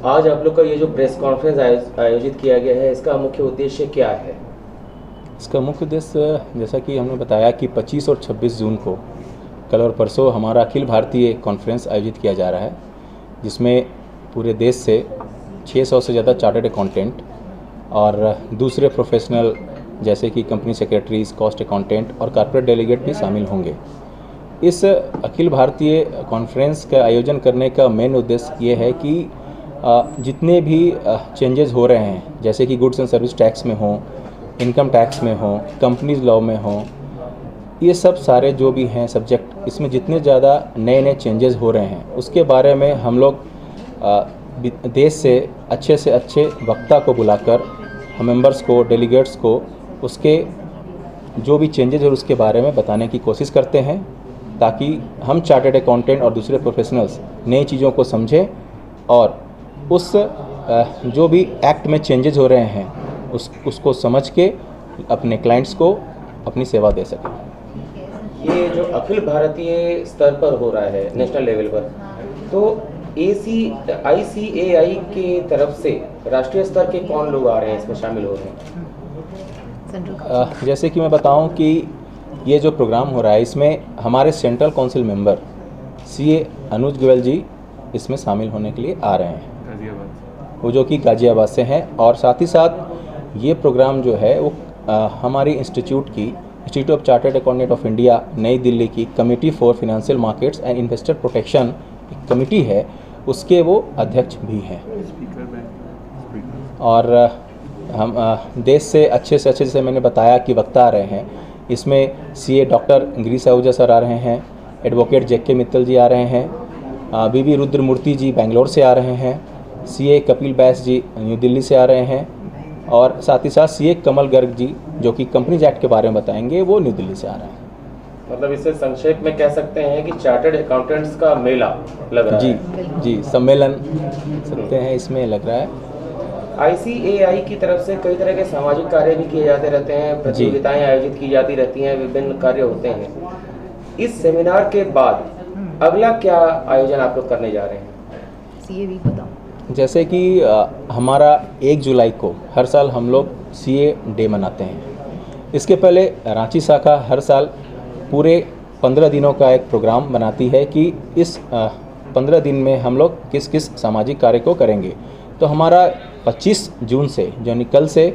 आज आप लोग का ये जो प्रेस कॉन्फ्रेंस आयोजित किया गया है, इसका मुख्य उद्देश्य क्या है? इसका मुख्य उद्देश्य जैसा कि हमने बताया कि 25 और 26 जून को कल और परसों हमारा अखिल भारतीय कॉन्फ्रेंस आयोजित किया जा रहा है, जिसमें पूरे देश से 600 से ज़्यादा चार्टर्ड अकाउंटेंट और दूसरे प्रोफेशनल जैसे कि कंपनी सेक्रेटरीज, कॉस्ट अकाउंटेंट और कॉर्पोरेट डेलीगेट भी शामिल होंगे। इस अखिल भारतीय कॉन्फ्रेंस का आयोजन करने का मेन उद्देश्य ये है कि जितने भी चेंजेस हो रहे हैं, जैसे कि गुड्स एंड सर्विस टैक्स में हो, इनकम टैक्स में हो, कंपनीज लॉ में हो, ये सब सारे जो भी हैं सब्जेक्ट, इसमें जितने ज़्यादा नए नए चेंजेस हो रहे हैं उसके बारे में हम लोग देश से अच्छे वक्ता को बुलाकर मेंबर्स को, डेलीगेट्स को उसके जो भी चेंजेस है उसके बारे में बताने की कोशिश करते हैं, ताकि हम चार्टर्ड अकाउंटेंट और दूसरे प्रोफेशनल्स नई चीज़ों को समझें और उस जो भी एक्ट में चेंजेस हो रहे हैं उसको समझ के अपने क्लाइंट्स को अपनी सेवा दे सकें। ये जो अखिल भारतीय स्तर पर हो रहा है, नेशनल लेवल पर, तो ICAI के तरफ से राष्ट्रीय स्तर के कौन लोग आ रहे हैं, इसमें शामिल हो रहे हैं? जैसे कि मैं बताऊं कि ये जो प्रोग्राम हो रहा है इसमें हमारे सेंट्रल काउंसिल मेंबर CA अनुज गोयल जी इसमें शामिल होने के लिए आ रहे हैं, वो जो कि गाजियाबाद से हैं। और साथ ही साथ ये प्रोग्राम जो है वो हमारी institute of chartered accountant of India नई दिल्ली की committee for financial markets and investor protection एक कमेटी है, उसके वो अध्यक्ष भी हैं। और हम देश से अच्छे जैसे मैंने बताया कि वक्ता आ रहे हैं, इसमें CA doctor Girish Ahuja sir आ रहे हैं, एडवोकेट JK मित्तल जी आ रहे हैं, BV रुद्रमूर्ति जी बेंगलोर से आ रहे हैं, CA कपिल बैस जी न्यू दिल्ली से आ रहे हैं, और साथ ही साथ CA कमल गर्ग जी जो कि कंपनीज एक्ट के बारे में बताएंगे, वो न्यू दिल्ली से आ रहे हैं। मतलब इसे संक्षेप में कह सकते हैं कि चार्टर्ड अकाउंटेंट्स का मेला लग रहा है। जी, सम्मेलन सकते हैं, इसमें लग रहा है। ICAI की तरफ से कई तरह के सामाजिक कार्य भी किए जाते रहते हैं, प्रतियोगिताएं आयोजित की जाती रहती हैं, विभिन्न कार्य होते हैं। इस सेमिनार के बाद अगला क्या आयोजन आप लोग करने जा रहे हैं? CA वीक बताओ। जैसे कि हमारा 1 जुलाई को हर साल हम लोग CA डे मनाते हैं। इसके पहले रांची शाखा हर साल पूरे 15 दिनों का एक प्रोग्राम बनाती है कि इस 15 दिन में हम लोग किस किस सामाजिक कार्य को करेंगे। तो हमारा 25 जून से यानी कल से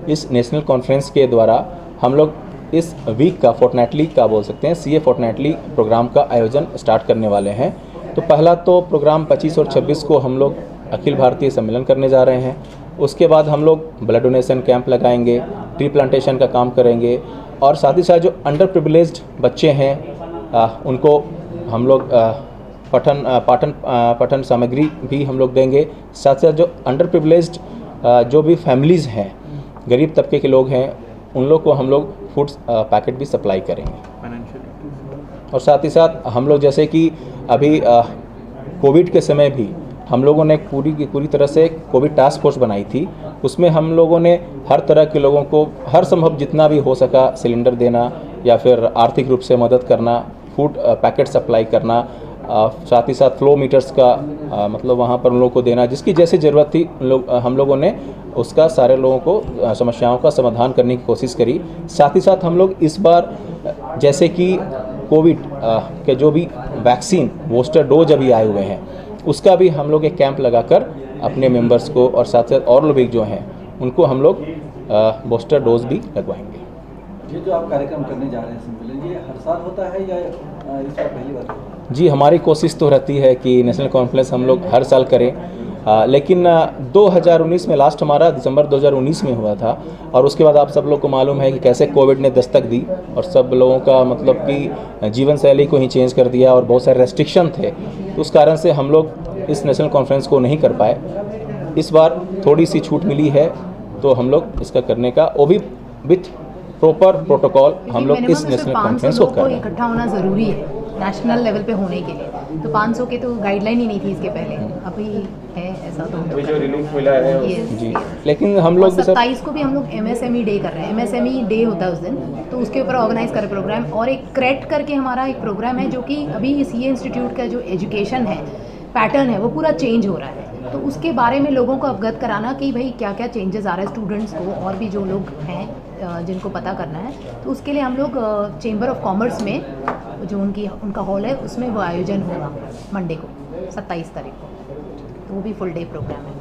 इस नेशनल कॉन्फ्रेंस के द्वारा हम लोग इस वीक का फोर्टनाइटली का बोल सकते हैं CA फोर्टनाइटली प्रोग्राम का आयोजन स्टार्ट करने वाले हैं। तो पहला तो प्रोग्राम 25 और 26 को हम लोग अखिल भारतीय सम्मेलन करने जा रहे हैं। उसके बाद हम लोग ब्लड डोनेशन कैंप लगाएंगे, ट्री प्लांटेशन का काम करेंगे, और साथ ही साथ जो अंडर प्रिविलेज्ड बच्चे हैं उनको हम लोग पठन सामग्री भी हम लोग देंगे। साथ साथ जो अंडर प्रिविलेज्ड जो भी फैमिलीज़ हैं, गरीब तबके के लोग हैं, उन लोग को हम लोग फूड पैकेट भी सप्लाई करेंगे। और साथ ही साथ हम लोग जैसे कि अभी कोविड के समय भी हम लोगों ने पूरी की पूरी तरह से कोविड टास्क फोर्स बनाई थी। उसमें हम लोगों ने हर तरह के लोगों को हर संभव जितना भी हो सका सिलेंडर देना या फिर आर्थिक रूप से मदद करना, फूड पैकेट सप्लाई करना, साथ ही साथ फ्लो मीटर्स का मतलब वहाँ पर उन लोगों को देना, जिसकी जैसी ज़रूरत थी हम लोगों ने उसका सारे लोगों को समस्याओं का समाधान करने की कोशिश करी। साथ ही साथ हम लोग इस बार जैसे कि कोविड के जो भी वैक्सीन बूस्टर डोज अभी आए हुए हैं, उसका भी हम लोग एक कैंप लगाकर अपने मेंबर्स को और साथ साथ और लोग जो हैं उनको हम लोग बूस्टर डोज भी लगवाएंगे। ये जो आप कार्यक्रम करने जा रहे हैं सम्मेलन, ये हर साल होता है या इस बार पहली बार? जी, हमारी कोशिश तो रहती है कि नेशनल कॉन्फ्रेंस हम लोग हर साल करें, लेकिन 2019 में लास्ट हमारा दिसंबर 2019 में हुआ था, और उसके बाद आप सब लोग को मालूम है कि कैसे कोविड ने दस्तक दी और सब लोगों का मतलब कि जीवन शैली को ही चेंज कर दिया और बहुत सारे रेस्ट्रिक्शन थे। तो उस कारण से हम लोग इस नेशनल कॉन्फ्रेंस को नहीं कर पाए। इस बार थोड़ी सी छूट मिली है, तो हम लोग इसका करने का, वो भी विथ प्रॉपर प्रोटोकॉल हम लोग इस नेशनल कॉन्फ्रेंस को कर रहे हैं। इकट्ठा होना ज़रूरी है नेशनल लेवल पे होने के लिए। तो 500 के तो गाइडलाइन ही नहीं थी इसके पहले, अभी है ऐसा। तो अभी जो रिलीफ मिला है जी, लेकिन हम लोग 27 को भी हम लोग MSME डे कर रहे हैं। MSME डे होता है उस दिन, तो उसके ऊपर ऑर्गेनाइज कर प्रोग्राम। और एक क्रेट करके हमारा एक प्रोग्राम है जो कि अभी CA इंस्टीट्यूट का जो एजुकेशन है पैटर्न है वो पूरा चेंज हो रहा है। तो उसके बारे में लोगों को अवगत कराना कि भाई क्या क्या चेंजेस आ रहे हैं स्टूडेंट्स को, और भी जो लोग हैं जिनको पता करना है, तो उसके लिए हम लोग चेंबर ऑफ कॉमर्स में जो उनका हॉल है उसमें वो आयोजन होगा मंडे को 27 तारीख को, तो वो भी फुल डे प्रोग्राम है।